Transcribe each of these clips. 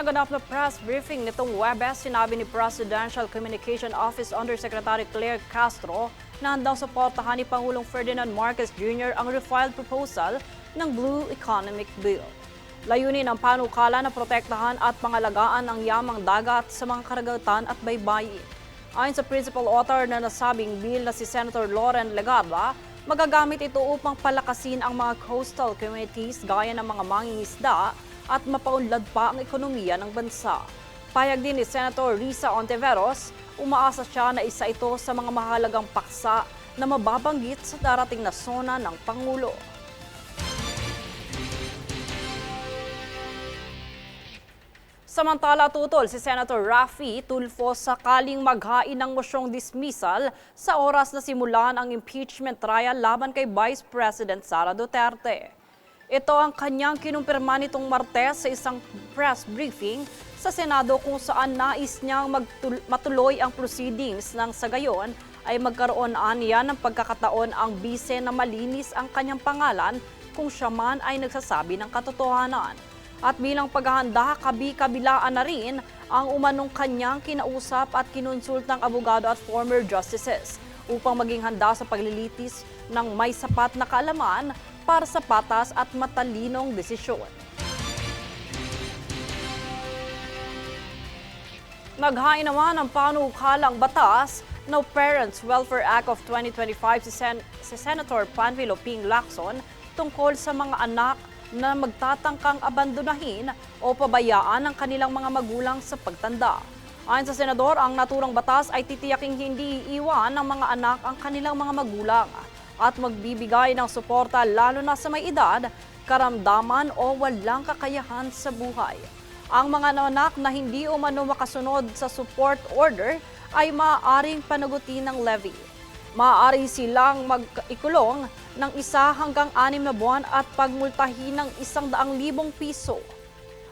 naganap na press briefing nitong Webes, sinabi ni Presidential Communication Office Undersecretary Claire Castro na handang suportahan ni Pangulong Ferdinand Marcos Jr. ang refiled proposal ng Blue Economic Bill. Layunin ng panukala na protektahan at pangalagaan ang yamang dagat sa mga karagatan at baybayin. Ayon sa principal author na nasabing bill na si Senator Loren Legarda, magagamit ito upang palakasin ang mga coastal communities gaya ng mga mangingisda at mapaunlad pa ang ekonomiya ng bansa. Payag din ni Senator Risa Ontiveros, umaasa siya na isa ito sa mga mahalagang paksa na mababanggit sa darating na SONA ng Pangulo. Samantala, tutol si Senator Raffy Tulfo sakaling maghain ng mosyong dismissal sa oras na simulan ang impeachment trial laban kay Vice President Sara Duterte. Ito ang kanyang kinumpirma nitong Martes sa isang press briefing sa Senado kung saan nais niyang matuloy ang proceedings nang sa gayon ay magkaroon aniya ng pagkakataon ang bise na malinis ang kanyang pangalan kung siya man ay nagsasabi ng katotohanan. At bilang paghahanda, kabi-kabilaan na rin ang umanong kanyang kinausap at kinonsultang abogado at former justices upang maging handa sa paglilitis ng may sapat na kaalaman para sa patas at matalinong desisyon. Naghain naman ng panukalang batas na Parents Welfare Act of 2025 si Senator Panfilo Ping Lacson tungkol sa mga anak na magtatangkang abandonahin o pabayaan ng kanilang mga magulang sa pagtanda. Ayon sa senador, ang naturang batas ay titiyaking hindi iiwan ng mga anak ang kanilang mga magulang at magbibigay ng suporta lalo na sa may edad, karamdaman o walang kakayahan sa buhay. Ang mga anak na hindi umano makasunod sa support order ay maaaring panagutin ng levy. Maaari silang mag-ikulong ng 1 hanggang 6 na buwan at pagmultahin ng 100,000 piso.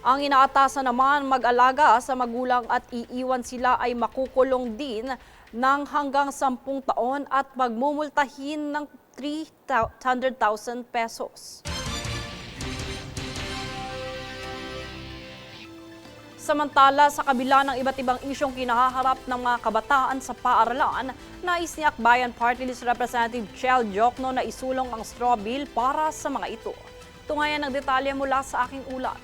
Ang inaatasan naman mag-alaga sa magulang at iiwan sila ay makukulong din ng hanggang 10 taon at magmumultahin ng 300,000 pesos. Samantala, sa kabila ng iba't ibang isyong kinahaharap ng mga kabataan sa paaralan, nais ni Akbayan Party List Representative Chel Jokno na isulong ang straw bill para sa mga ito. Tungayan ang detalye mula sa aking ulat.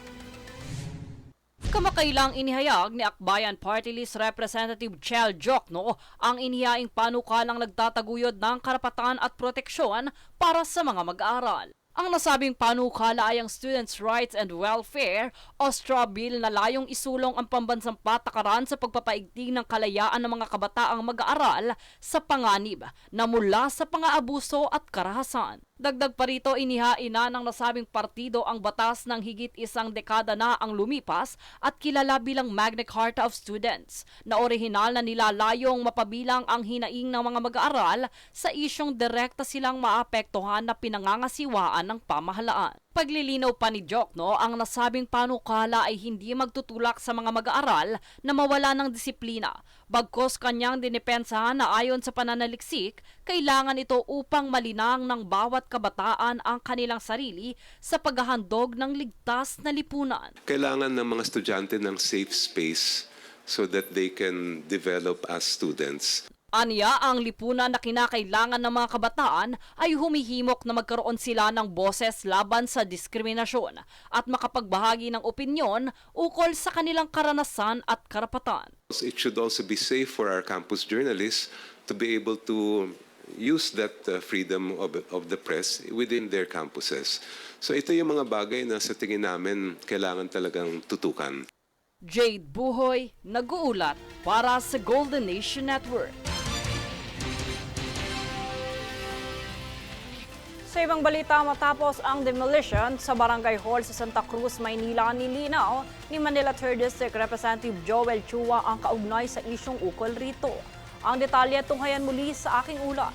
Kamakailang inihayag ni Akbayan Party List Representative Chel Jokno ang inihaing panukalang nagtataguyod ng karapatan at proteksyon para sa mga mag-aaral. Ang nasabing panukala ay ang Students' Rights and Welfare o STRAW Bill na layong isulong ang pambansang patakaran sa pagpapaigting ng kalayaan ng mga kabataang mag-aaral sa panganib na mula sa pang-aabuso at karahasan. Dagdag pa rito, inihain na ng nasabing partido ang batas ng higit 1 dekada na ang lumipas at kilala bilang Magna Carta of Students na orihinal na nilalayong mapabilang ang hinaing ng mga mag-aaral sa isyong direkta silang maapektuhan na pinangangasiwaan ng pamahalaan. Paglilinaw pa ni Jokno, ang nasabing panukala ay hindi magtutulak sa mga mag-aaral na mawala ng disiplina. Bagkos kanyang dinipensahan na ayon sa pananaliksik, kailangan ito upang malinang ng bawat kabataan ang kanilang sarili sa paghahandog ng ligtas na lipunan. Kailangan ng mga estudyante ng safe space so that they can develop as students. Aniya, ang lipunan na kinakailangan ng mga kabataan ay humihimok na magkaroon sila ng boses laban sa diskriminasyon at makapagbahagi ng opinyon ukol sa kanilang karanasan at karapatan. It should also be safe for our campus journalists to be able to use that freedom of the press within their campuses. So ito yung mga bagay na sa tingin namin kailangan talagang tutukan. Jade Buhoy, nag-uulat para sa Golden Nation Network. Sa ibang balita, matapos ang demolition sa Barangay Hall sa Santa Cruz, Maynila, nilinaw ni Manila 3rd District Representative Joel Chua ang kaugnay sa isyong ukol rito. Ang detalye tunghayan muli sa aking ulat.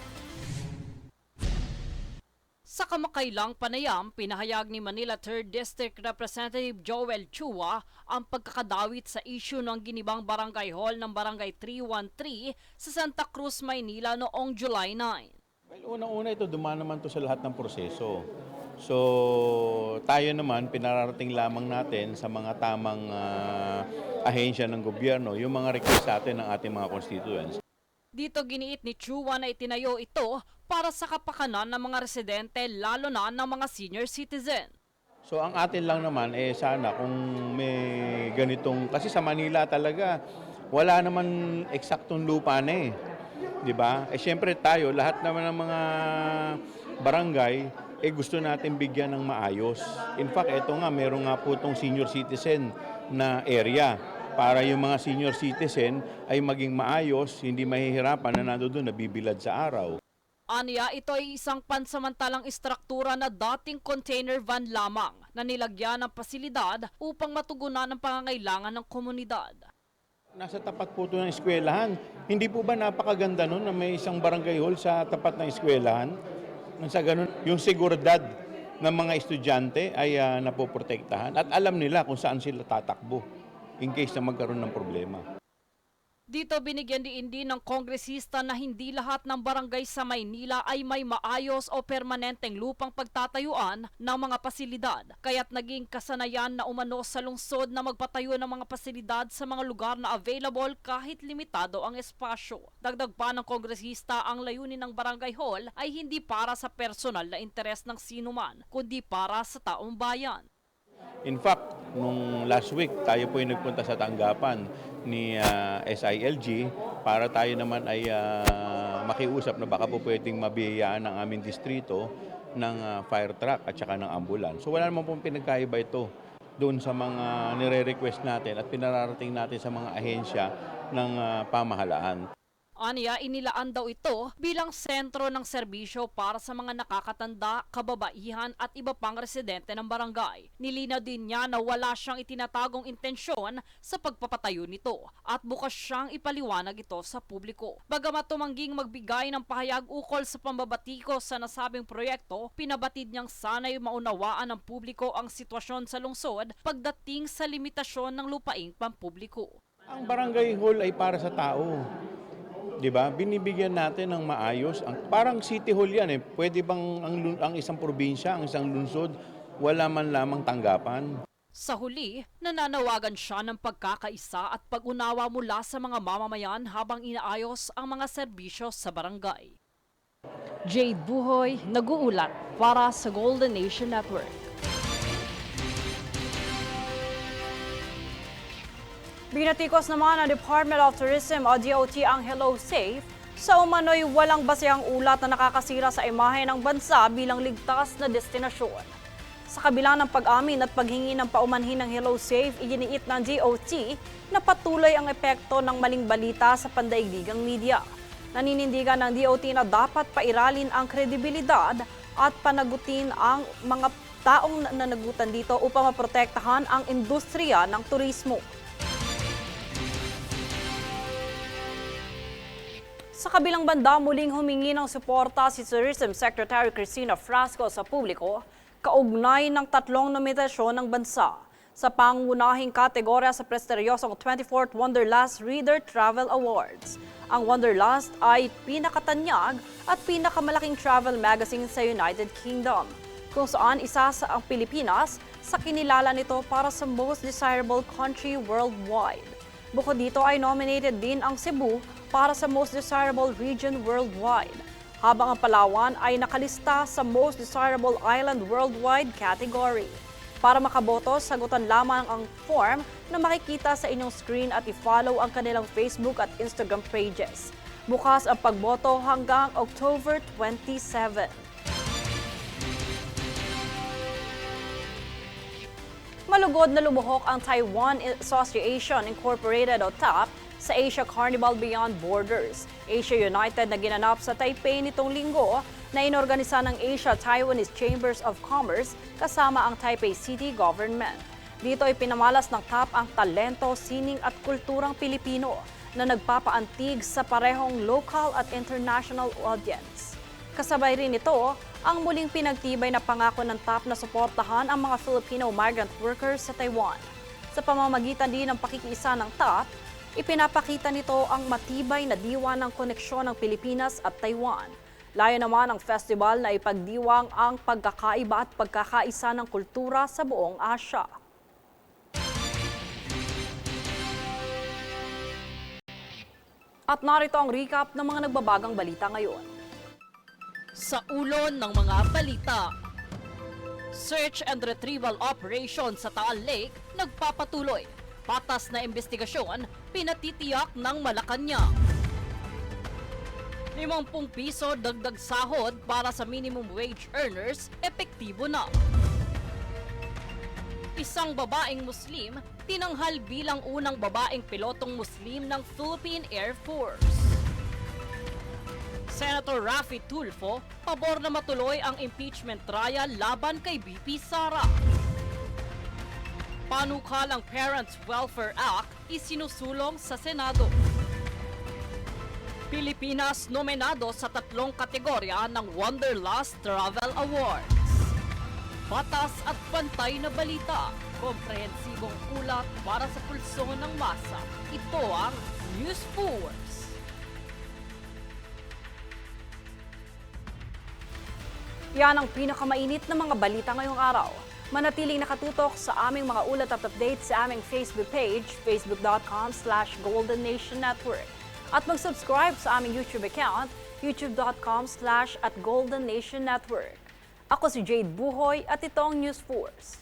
Sa kamakailang panayam, pinahayag ni Manila 3rd District Representative Joel Chua ang pagkakadawit sa isyu ng ginibang Barangay Hall ng Barangay 313 sa Santa Cruz, Maynila noong July 9. Well, unang-una ito, dumaan naman to sa lahat ng proseso. So tayo naman, pinararating lamang natin sa mga tamang ahensya ng gobyerno yung mga request sa atin ng ating mga constituents. Dito giniit ni Chua na itinayo ito para sa kapakanan ng mga residente lalo na ng mga senior citizen. So ang atin lang naman sana kung may ganitong, kasi sa Manila talaga wala naman eksaktong lupa na 'di ba? Syempre tayo, lahat naman ng mga barangay gusto natin bigyan ng maayos. In fact, ito nga, meron nga po itong senior citizen na area para yung mga senior citizen ay maging maayos, hindi mahihirapan na nandoon nabibilad sa araw. Aniya, ito ay isang pansamantalang istruktura na dating container van lamang na nilagyan ng pasilidad upang matugunan ang pangangailangan ng komunidad. Nasa tapat po ito ng eskwelahan. Hindi po ba napakaganda nun na may isang barangay hall sa tapat ng eskwelahan? Nang sa ganun, yung seguridad ng mga estudyante ay napoprotektahan at alam nila kung saan sila tatakbo in case na magkaroon ng problema. Dito binigyan din ng kongresista na hindi lahat ng barangay sa Maynila ay may maayos o permanenteng lupang pagtatayuan ng mga pasilidad. Kaya't naging kasanayan na umano sa lungsod na magpatayo ng mga pasilidad sa mga lugar na available kahit limitado ang espasyo. Dagdag pa ng kongresista, ang layunin ng barangay hall ay hindi para sa personal na interes ng sinuman, kundi para sa taong bayan. In fact, nung last week, tayo po ay nagpunta sa tanggapan ni SILG para tayo naman ay makiusap na baka po pwedeng mabiyayaan ng aming distrito ng fire truck at saka ng ambulance. So wala naman pong pinagkaiba ito doon sa mga nire-request natin at pinararating natin sa mga ahensya ng pamahalaan. Aniya, inilaan daw ito bilang sentro ng serbisyo para sa mga nakakatanda, kababaihan at iba pang residente ng barangay. Nilinaw din niya na wala siyang itinatagong intensyon sa pagpapatayo nito at bukas siyang ipaliwanag ito sa publiko. Bagamat tumangging magbigay ng pahayag ukol sa pambabatiko sa nasabing proyekto, pinabatid niyang sana'y maunawaan ng publiko ang sitwasyon sa lungsod pagdating sa limitasyon ng lupaing pampubliko. Ang barangay hall ay para sa tao. 'Di ba? Binibigyan natin ng maayos. Parang city hall 'yan eh. Pwede bang ang isang probinsya, ang isang lungsod, wala man lamang tanggapan? Sa huli, nananawagan siya ng pagkakaisa at pag-unawa mula sa mga mamamayan habang inaayos ang mga serbisyo sa barangay. Jade Buhoy, nag-uulat para sa Golden Nation Network. Binatikos naman ng Department of Tourism o DOT ang Hello Safe sa umano'y walang basehang ulat na nakakasira sa imahe ng bansa bilang ligtas na destinasyon. Sa kabila ng pag-amin at paghingi ng paumanhin ng Hello Safe, iginiit ng DOT na patuloy ang epekto ng maling balita sa pandaigdigang media. Naninindigan ng DOT na dapat pairalin ang kredibilidad at panagutin ang mga taong nanagutan dito upang maprotektahan ang industriya ng turismo. Sa kabilang banda, muling humingi ng suporta si Tourism Secretary Cristina Frasco sa publiko kaugnay ng 3 nominasyon ng bansa sa pangunahing kategorya sa presteryosong 24th Wanderlust Reader Travel Awards. Ang Wanderlust ay pinakatanyag at pinakamalaking travel magazine sa United Kingdom, kung saan isa sa ang Pilipinas sa kinilala nito para sa Most Desirable Country Worldwide. Bukod dito ay nominated din ang Cebu para sa Most Desirable Region Worldwide, habang ang Palawan ay nakalista sa Most Desirable Island Worldwide category. Para makaboto, sagutan lamang ang form na makikita sa inyong screen at i-follow ang kanilang Facebook at Instagram pages. Bukas ang pagboto hanggang October 27. Malugod na lumuhok ang Taiwan Association Incorporated o TAP sa Asia Carnival Beyond Borders. Asia United na ginanap sa Taipei nitong linggo na inorganisa ng Asia Taiwanese Chambers of Commerce kasama ang Taipei City Government. Dito ay pinamalas ng TAP ang talento, sining at kulturang Pilipino na nagpapaantig sa parehong local at international audience. Kasabay rin ito ang muling pinagtibay na pangako ng TAP na suportahan ang mga Filipino migrant workers sa Taiwan. Sa pamamagitan din ng pakikiisa ng TAP, ipinapakita nito ang matibay na diwa ng koneksyon ng Pilipinas at Taiwan. Layo naman ng festival na ipagdiwang ang pagkakaiba at pagkakaisa ng kultura sa buong Asya. At narito ang recap ng mga nagbabagang balita ngayon. Sa ulo ng mga balita, search and retrieval operation sa Taal Lake nagpapatuloy. Patas na investigasyon pinatitiyak ng Malacanang. 50 piso dagdag sahod para sa minimum wage earners, epektibo na. Isang babaeng Muslim tinanghal bilang unang babaeng pilotong Muslim ng Philippine Air Force. Senator Raffy Tulfo, pabor na matuloy ang impeachment trial laban kay BP Sara. Panukalang Parents Welfare Act isinusulong sa Senado. Pilipinas nominado sa 3 kategorya ng Wanderlust Travel Awards. Batas at pantay na balita, komprehensibong ulat para sa pulso ng masa. Ito ang News Force. Yan ang pinakamainit na mga balita ngayong araw. Manatiling nakatutok sa aming mga ulat at update sa aming Facebook page, facebook.com/GoldenNationNetwork. At mag-subscribe sa aming YouTube account, youtube.com/@GoldenNationNetwork. Ako si Jade Buhoy at ito ang News Force.